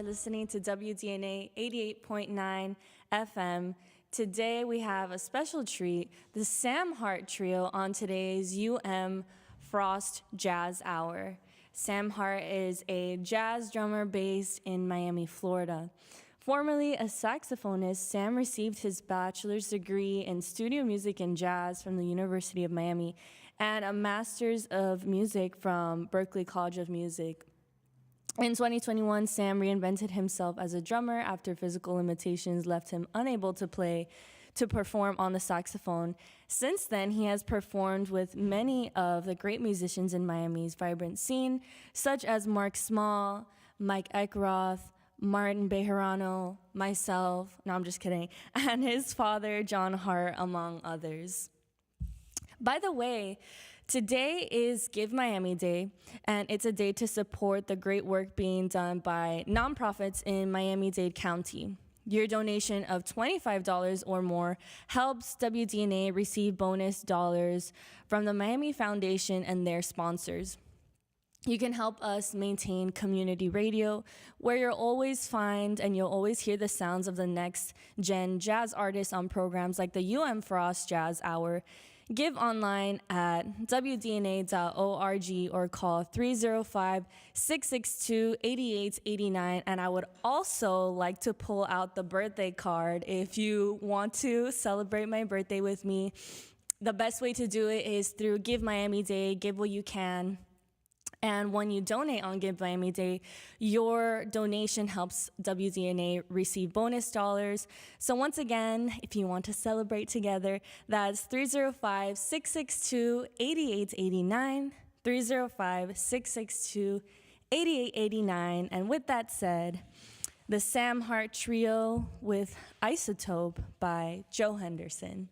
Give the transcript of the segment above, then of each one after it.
listening to WDNA 88.9 FM. Today we have a special treat, the Sam Hart Trio on today's Frost Jazz Hour. Sam Hart is a jazz drummer based in Miami, Florida. Formerly a saxophonist, Sam received his bachelor's degree in studio music and jazz from the University of Miami and a master's of music from Berklee College of Music. In 2021, Sam reinvented himself as a drummer after physical limitations left him unable to perform on the saxophone. Since then, he has performed with many of the great musicians in Miami's vibrant scene, such as Mark Small, Mike Eckroth, Martin Bejarano, myself, no, I'm just kidding, and his father, John Hart, among others. By the way, today is Give Miami Day, and it's a day to support the great work being done by nonprofits in Miami-Dade County. Your donation of $25 or more helps WDNA receive bonus dollars from the Miami Foundation and their sponsors. You can help us maintain community radio, where you'll always find and you'll always hear the sounds of the next gen jazz artists on programs like the Frost Jazz Hour. Give online at wdna.org or call 305-662-8889. And I would also like to pull out the birthday card if you want to celebrate my birthday with me. The best way to do it is through Give Miami Day, give what you can. And when you donate on Give Miami Day, your donation helps WDNA receive bonus dollars. So once again, if you want to celebrate together, that's 305-662-8889, 305-662-8889. And with that said, the Sam Hart Trio with Isotope by Joe Henderson.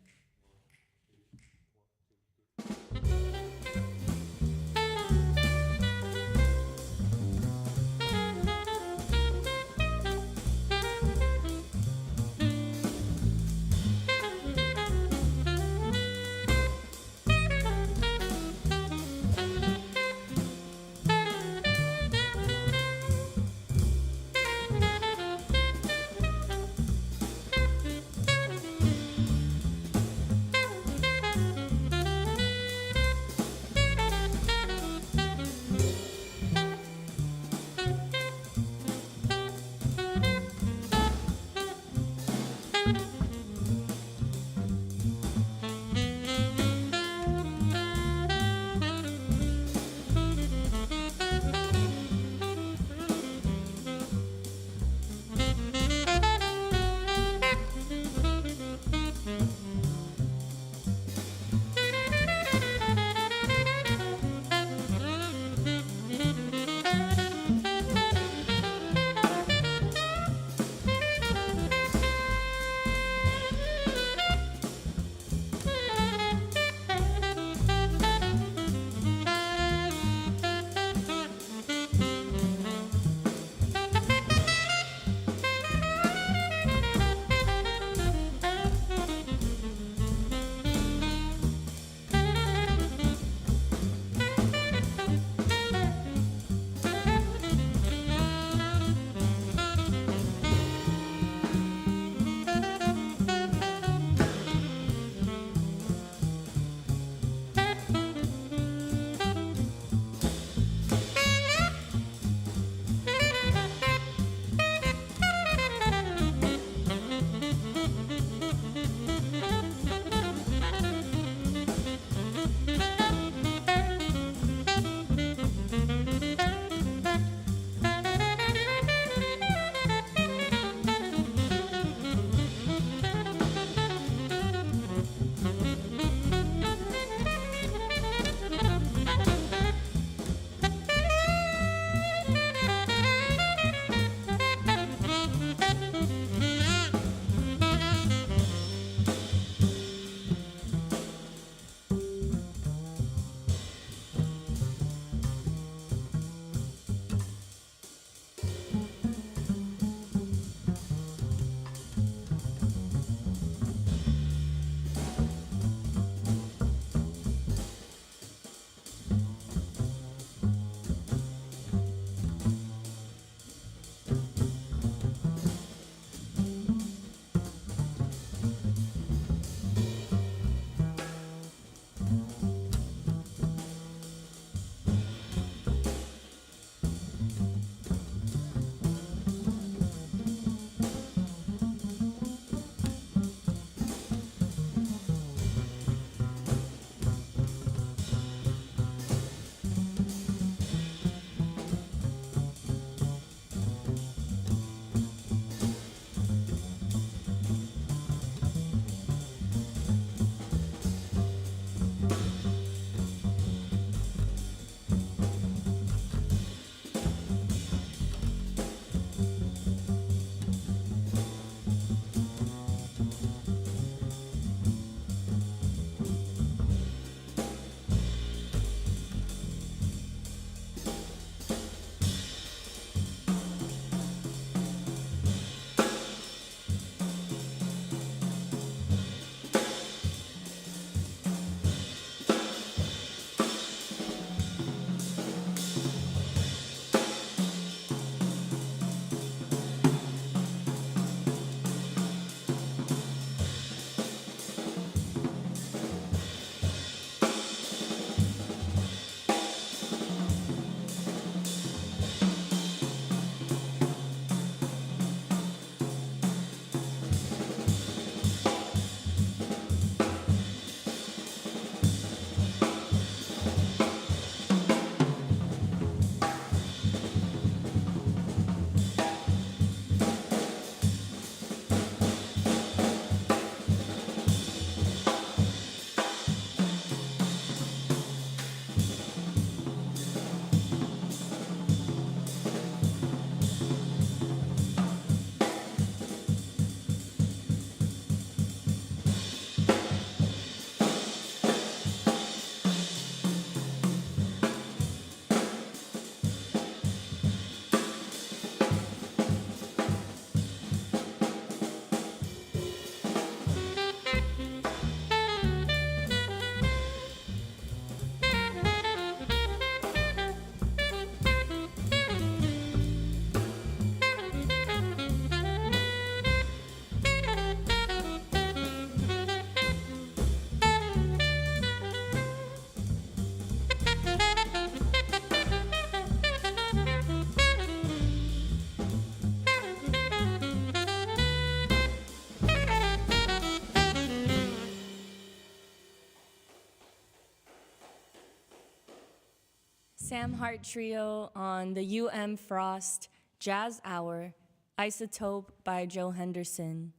Sam Hart Trio on the Frost Jazz Hour, Isotope by Joe Henderson.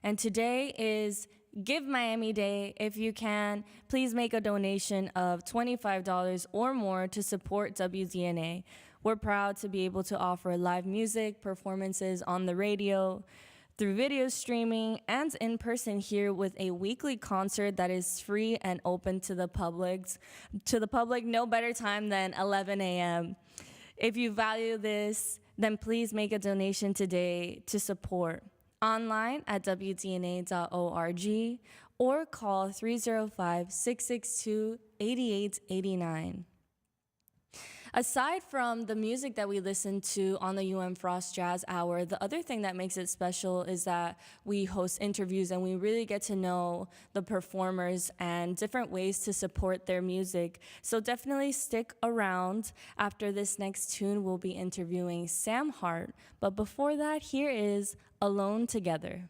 And today is Give Miami Day. If you can, please make a donation of $25 or more to support WDNA. We're proud to be able to offer live music, performances on the radio, through video streaming, and in person here with a weekly concert that is free and open to the public. No better time than 11 a.m. If you value this, then please make a donation today to support. Online at WDNA.org or call 305-662-8889. Aside from the music that we listen to on the Frost Jazz Hour, the other thing that makes it special is that we host interviews and we really get to know the performers and different ways to support their music. So definitely stick around. After this next tune, we'll be interviewing Sam Hart. But before that, here is Alone Together.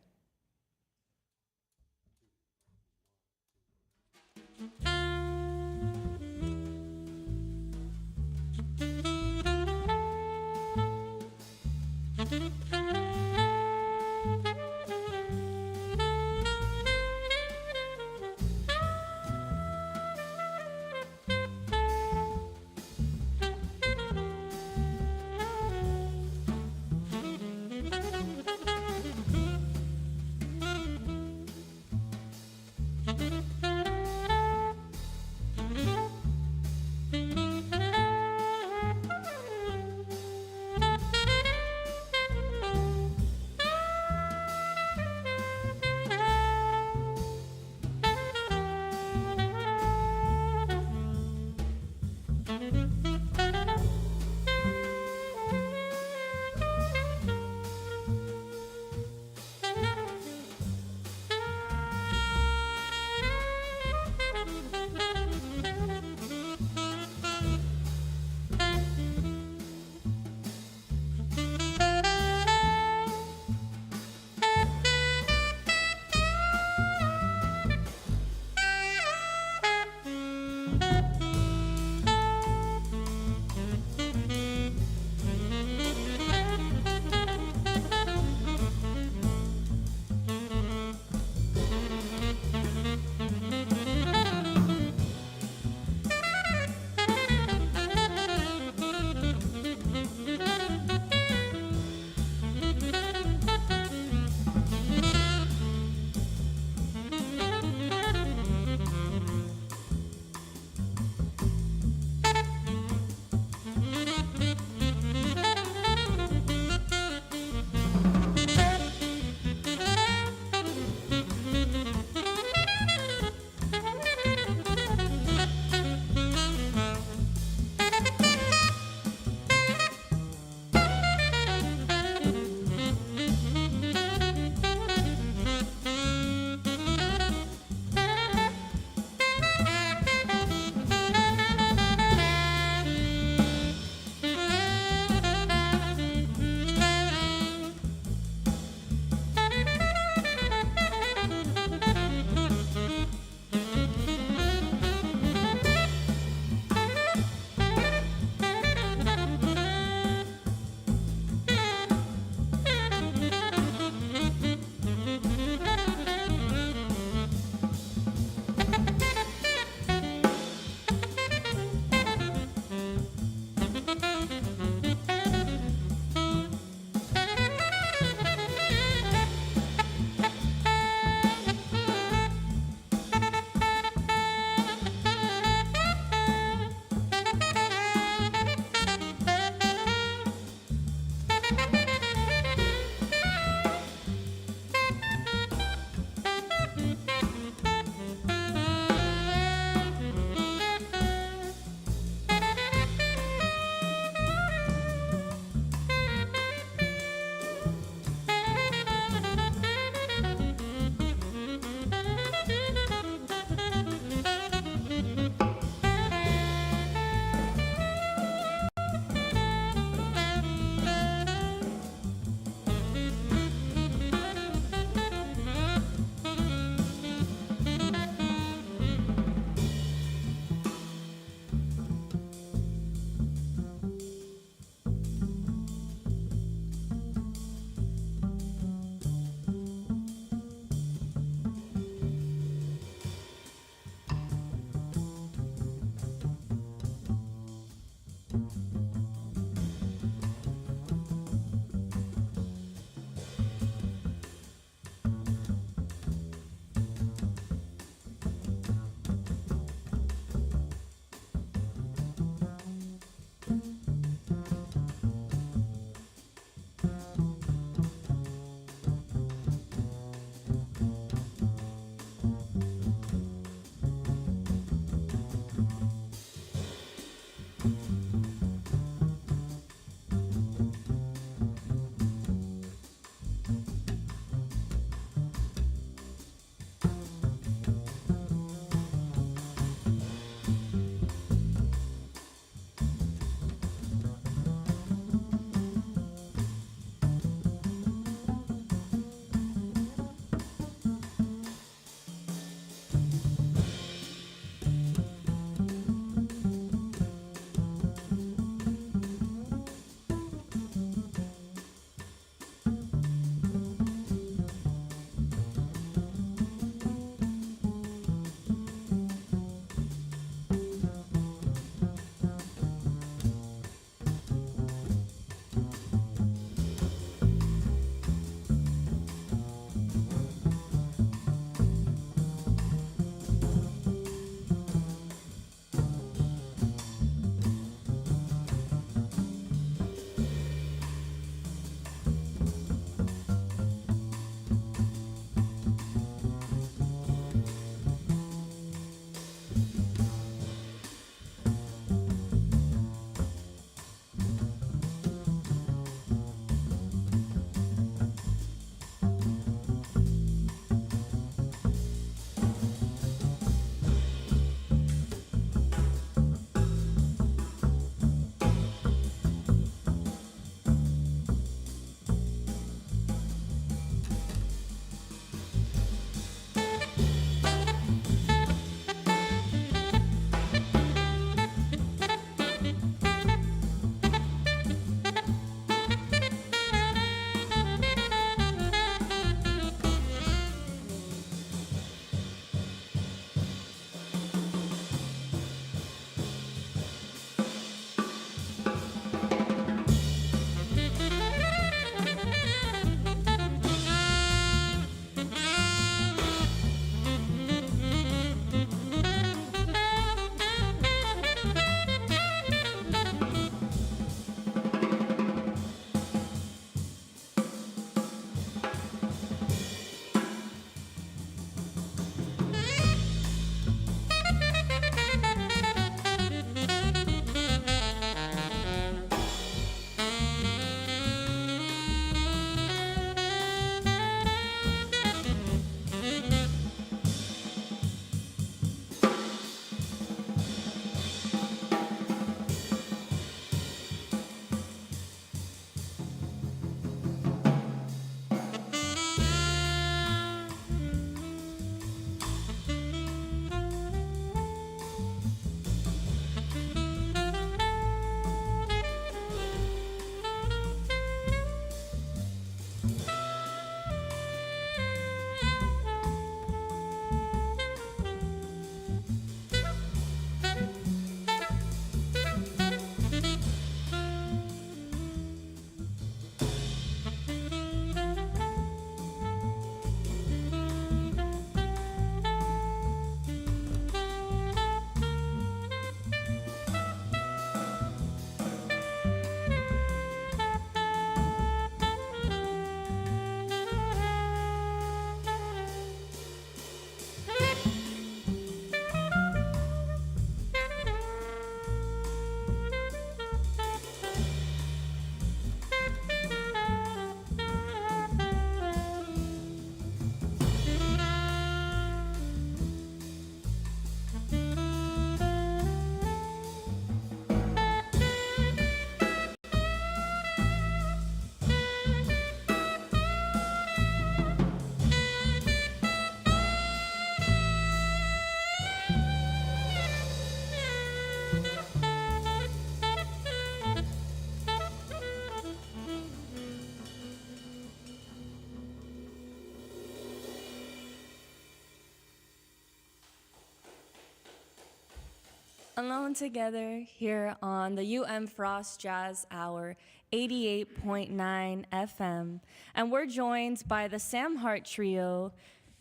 Alone together here on the Frost Jazz Hour, 88.9 FM. And we're joined by the Sam Hart Trio,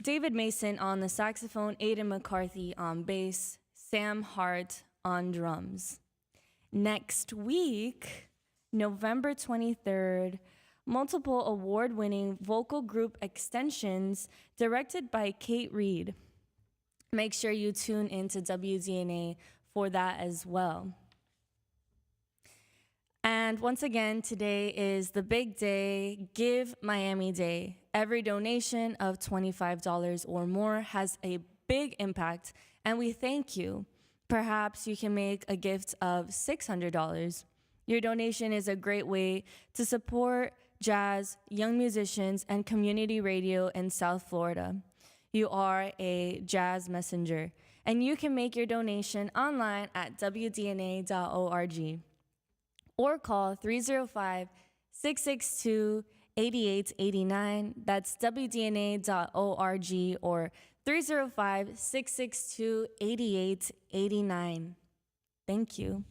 David Mason on the saxophone, Aidan McCarthy on bass, Sam Hart on drums. Next week, November 23rd, multiple award-winning vocal group extensions directed by Kate Reed. Make sure you tune into WDNA for that as well. And once again, today is the big day, Give Miami Day. Every donation of $25 or more has a big impact, and we thank you. Perhaps you can make a gift of $600. Your donation is a great way to support jazz, young musicians, and community radio in South Florida. You are a jazz messenger, and you can make your donation online at wdna.org or call 305-662-8889. That's wdna.org or 305-662-8889. Thank you.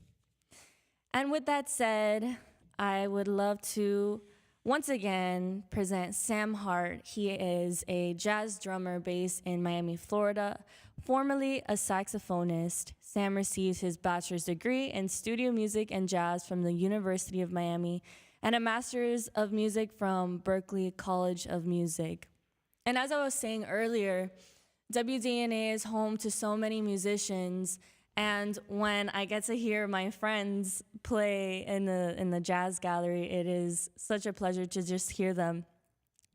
And with that said, I would love to once again present Sam Hart. He is a jazz drummer based in Miami, Florida, formerly a saxophonist. Sam received his bachelor's degree in studio music and jazz from the University of Miami and a master's of music from Berklee College of Music. And as I was saying earlier, WDNA is home to so many musicians, and when I get to hear my friends play in the jazz gallery, it is such a pleasure to just hear them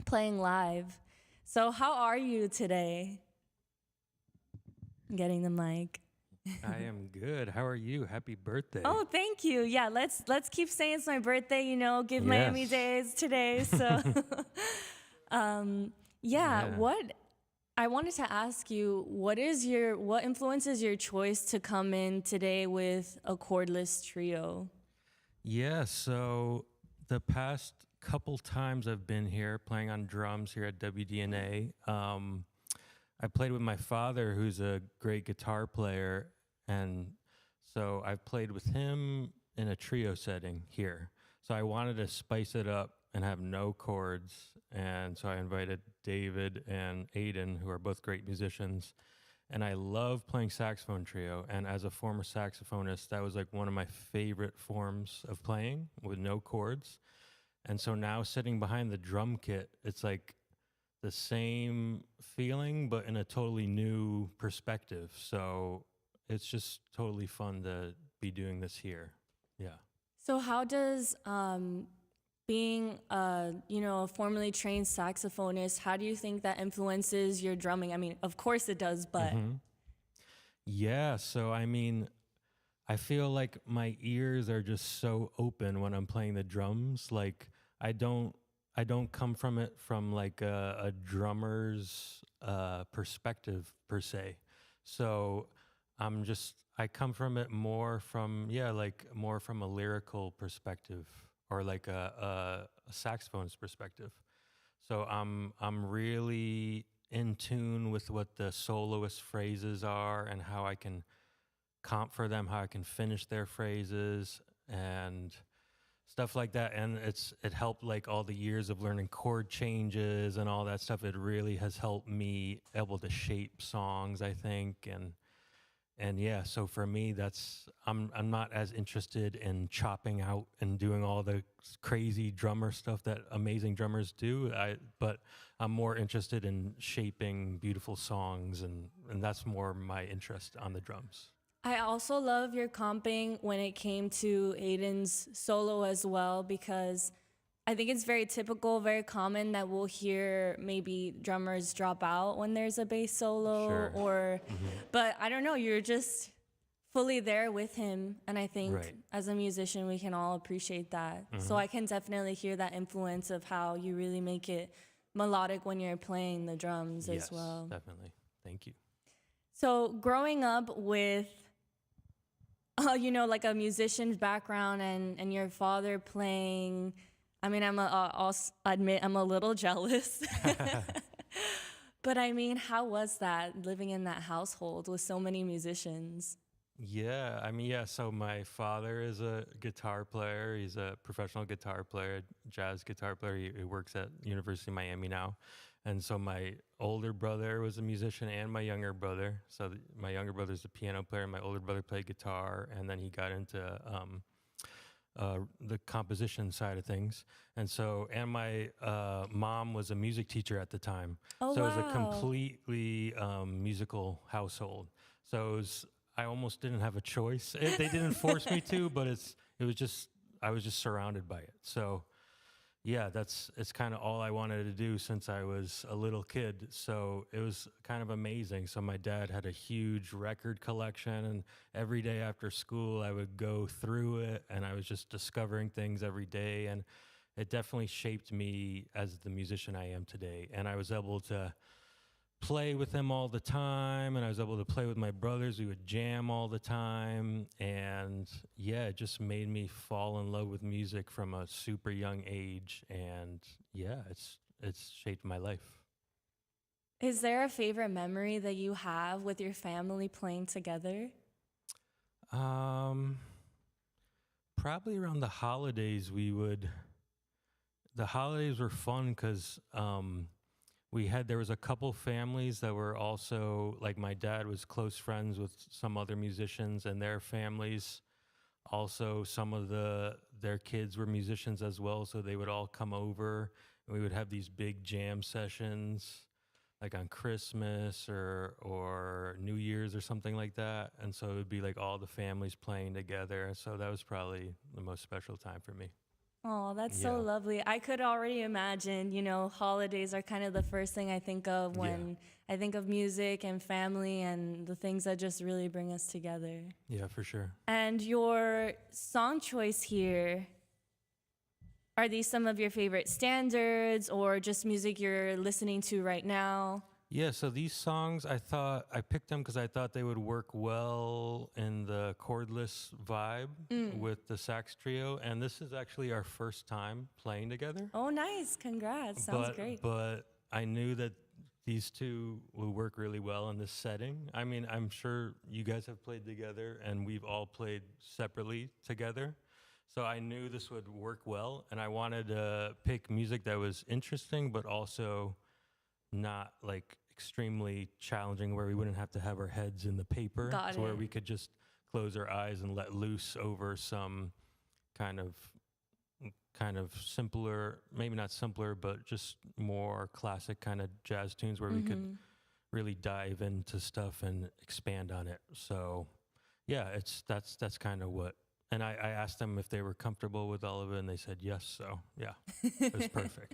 playing live. So how are you today? Getting the mic. I am good. How are you? Happy birthday. Oh, thank you. Yeah, let's keep saying it's my birthday, Give Yes. Miami Days today. So what I wanted to ask you, what influences your choice to come in today with a cordless trio? Yeah, so the past couple times I've been here playing on drums here at WDNA, I played with my father, who's a great guitar player, and so I've played with him in a trio setting here. So I wanted to spice it up and have no chords, and so I invited David and Aidan, who are both great musicians, and I love playing saxophone trio, and as a former saxophonist, that was like one of my favorite forms of playing with no chords. And so now sitting behind the drum kit, it's like the same feeling, but in a totally new perspective. So it's just totally fun to be doing this here. Yeah. So how does being a formerly trained saxophonist, how do you think that influences your drumming? I mean, of course it does, but Yeah, so I mean, I feel like my ears are just so open when I'm playing the drums. Like I don't come from it from like a drummer's perspective per se. So I come from it more from more from a lyrical perspective or like a saxophonist perspective. So I'm really in tune with what the soloist phrases are and how I can comp for them, how I can finish their phrases and stuff like that. And it helped like all the years of learning chord changes and all that stuff. It really has helped me able to shape songs, I think. And yeah, so for me, I'm not as interested in chopping out and doing all the crazy drummer stuff that amazing drummers do. But I'm more interested in shaping beautiful songs, and that's more my interest on the drums. I also love your comping when it came to Aidan's solo as well, because I think it's very typical, very common that we'll hear maybe drummers drop out when there's a bass solo. Sure. But I don't know, you're just fully there with him. And I think as a musician, we can all appreciate that. So I can definitely hear that influence of how you really make it melodic when you're playing the drums as well. Yes, definitely. Thank you. So growing up with like a musician's background and your father playing, I mean, I'll admit I'm a little jealous. But I mean, how was that living in that household with so many musicians? Yeah, I mean, yeah. So my father is a guitar player. He's a professional guitar player, jazz guitar player. He works at University of Miami now, and so my older brother was a musician, and my younger brother. So my younger brother's a piano player. My older brother played guitar, and then he got into the composition side of things. And so, and my mom was a music teacher at the time. Oh, So it was a wow. completely musical household. So it was, I almost didn't have a choice. They didn't force me to, but it was just, I was just surrounded by it. So yeah, it's kind of all I wanted to do since I was a little kid. So it was kind of amazing. So my dad had a huge record collection, and every day after school, I would go through it, and I was just discovering things every day. And it definitely shaped me as the musician I am today. And I was able to play with him all the time, and I was able to play with my brothers. We would jam all the time, and yeah, it just made me fall in love with music from a super young age. And yeah, it's shaped my life. Is there a favorite memory that you have with your family playing together? um Probably around the holidays. The holidays were fun because there was a couple families that were also, like, my dad was close friends with some other musicians, and their families also, some of their kids were musicians as well, so they would all come over, and we would have these big jam sessions, like on Christmas or New Year's or something like that. And so it would be like all the families playing together. So that was probably the most special time for me. Oh, that's so Yeah. lovely. I could already imagine, holidays are kind of the first thing I think of Yeah. when I think of music and family and the things that just really bring us together. Yeah, for sure. And your song choice here, are these some of your favorite standards or just music you're listening to right now? Yeah, so these songs, I picked them because I thought they would work well in the chordless vibe with the sax trio. And this is actually our first time playing together. Oh, nice. Congrats. Sounds great. But I knew that these two would work really well in this setting. I mean, I'm sure you guys have played together, and we've all played separately together. So I knew this would work well, and I wanted to pick music that was interesting, but also not like extremely challenging, where we wouldn't have to have our heads in the paper. Got So where it. we could just close our eyes and let loose over some kind of kind of simpler, maybe not simpler, but just more classic kind of jazz tunes where we could really dive into stuff and expand on it. So yeah, that's kind of what. And I asked them if they were comfortable with all of it, and they said yes. So yeah, it was perfect.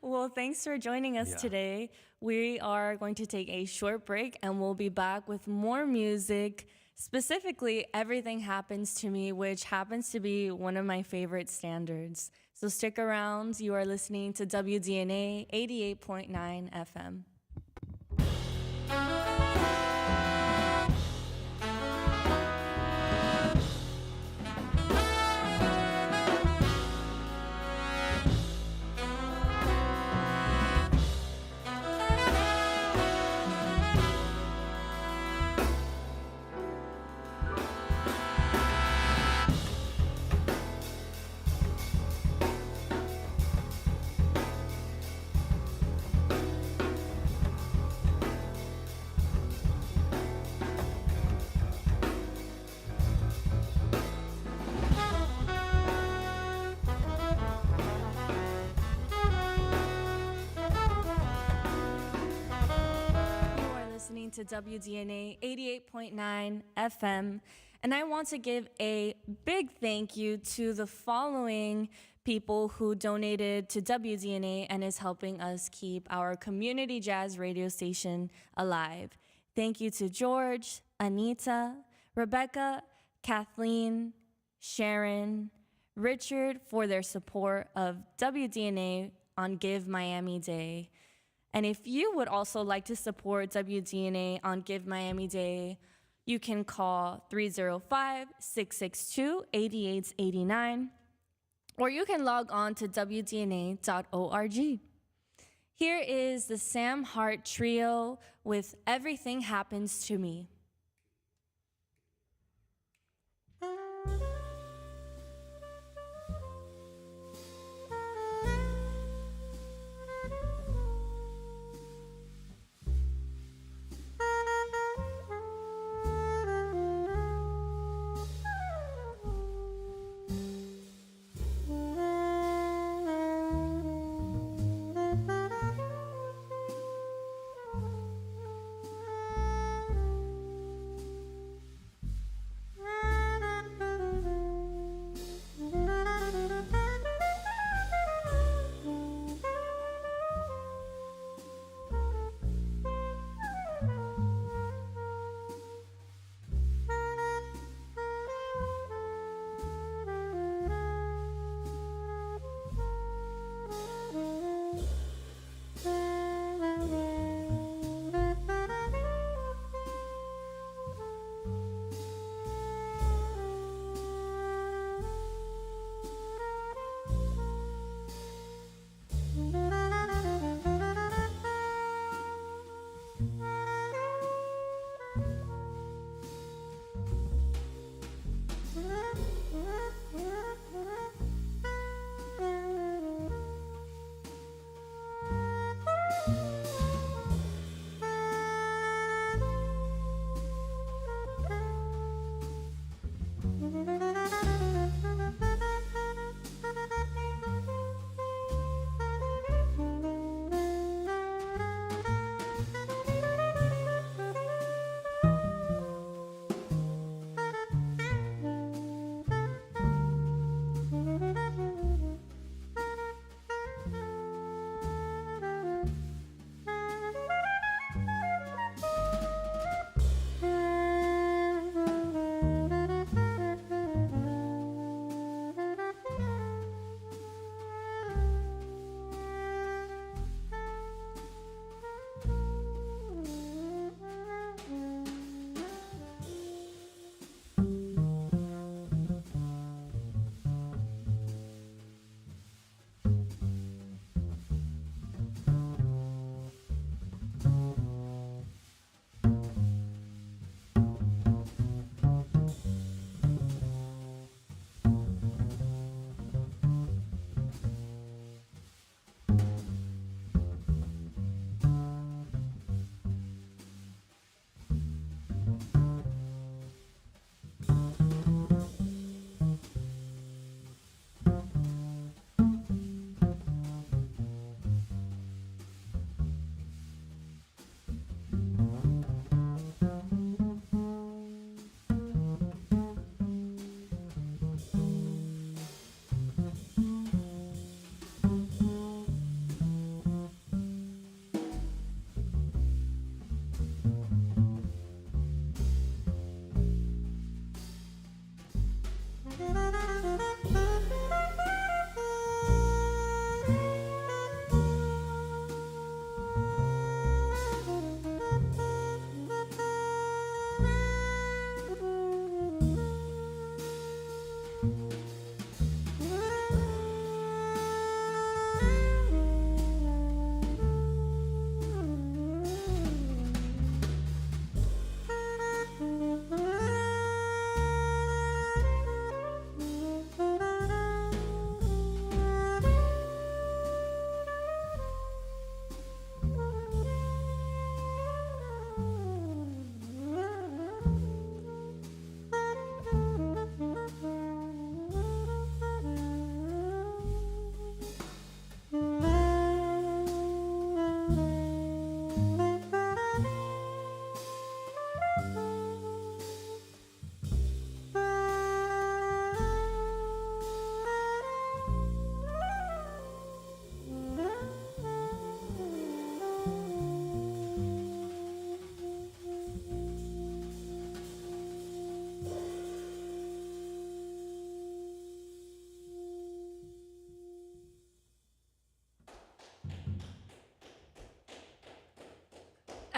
Well, thanks for joining us Yeah. today. We are going to take a short break and we'll be back with more music. Specifically, Everything Happens to Me, which happens to be one of my favorite standards. So stick around. You are listening to WDNA 88.9 FM. Listening to WDNA 88.9 FM. And I want to give a big thank you to the following people who donated to WDNA and is helping us keep our community jazz radio station alive. Thank you to George, Anita, Rebecca, Kathleen, Sharon, Richard for their support of WDNA on Give Miami Day. And if you would also like to support WDNA on Give Miami Day, you can call 305-662-8889, or you can log on to WDNA.org. Here is the Sam Hart Trio with Everything Happens to Me.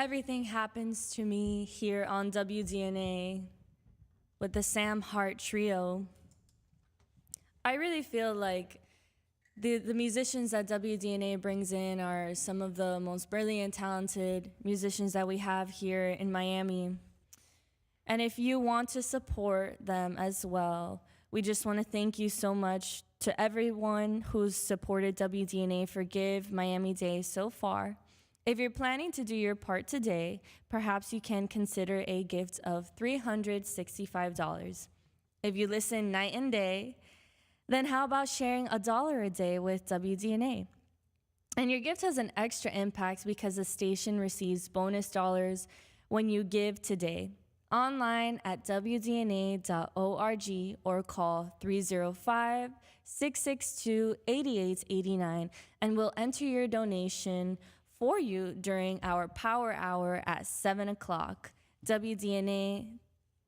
Everything happens to me here on WDNA with the Sam Hart Trio. I really feel like the musicians that WDNA brings in are some of the most brilliant, talented musicians that we have here in Miami. And if you want to support them as well, we just want to thank you so much to everyone who's supported WDNA for Give Miami Day so far. If you're planning to do your part today, perhaps you can consider a gift of $365. If you listen night and day, then how about sharing $1 a day with WDNA? And your gift has an extra impact because the station receives bonus dollars when you give today. Online at WDNA.org or call 305-662-8889 and we'll enter your donation for you during our Power Hour at 7 o'clock. WDNA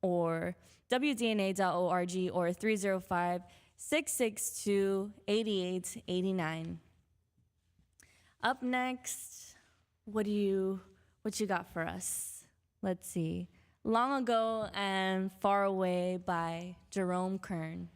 or WDNA.org or 305-662-8889. Up next, what you got for us? Let's see. Long Ago and Far Away by Jerome Kern.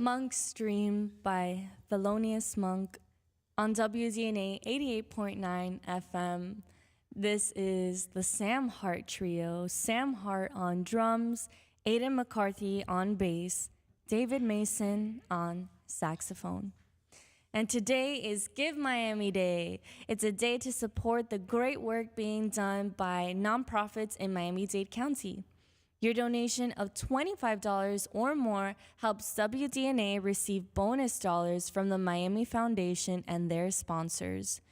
Monk Stream by Thelonious Monk on WDNA 88.9 FM. This is the Sam Hart Trio. Sam Hart on drums, Aidan McCarthy on bass, David Mason on saxophone. And today is Give Miami Day. It's a day to support the great work being done by nonprofits in Miami-Dade County. Your donation of $25 or more helps WDNA receive bonus dollars from the Miami Foundation and their sponsors.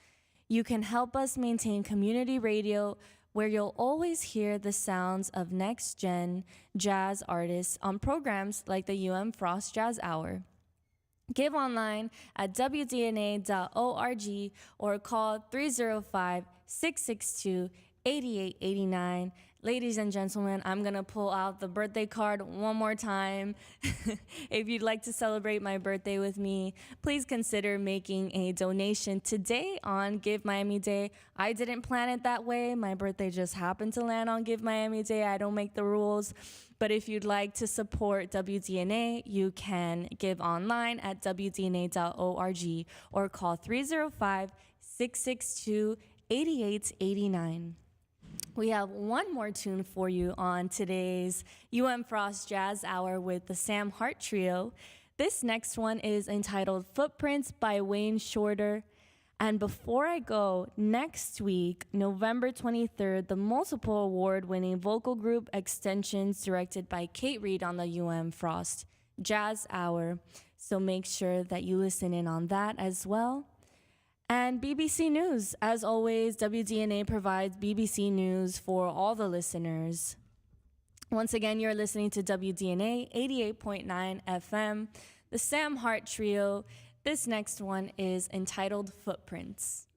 You can help us maintain community radio where you'll always hear the sounds of next-gen jazz artists on programs like the Frost Jazz Hour. Give online at wdna.org or call 305-662-8889. Ladies and gentlemen, I'm going to pull out the birthday card one more time. If you'd like to celebrate my birthday with me, please consider making a donation today on Give Miami Day. I didn't plan it that way. My birthday just happened to land on Give Miami Day. I don't make the rules. But if you'd like to support WDNA, you can give online at wdna.org or call 305-662-8889. We have one more tune for you on today's Frost Jazz Hour with the Sam Hart Trio. This next one is entitled Footprints by Wayne Shorter. And before I go, next week, November 23rd, the multiple award-winning vocal group Extensions directed by Kate Reed on the Frost Jazz Hour. So make sure that you listen in on that as well. And BBC News. As always, WDNA provides BBC News for all the listeners. Once again, you're listening to WDNA 88.9 FM, the Sam Hart Trio. This next one is entitled Footprints.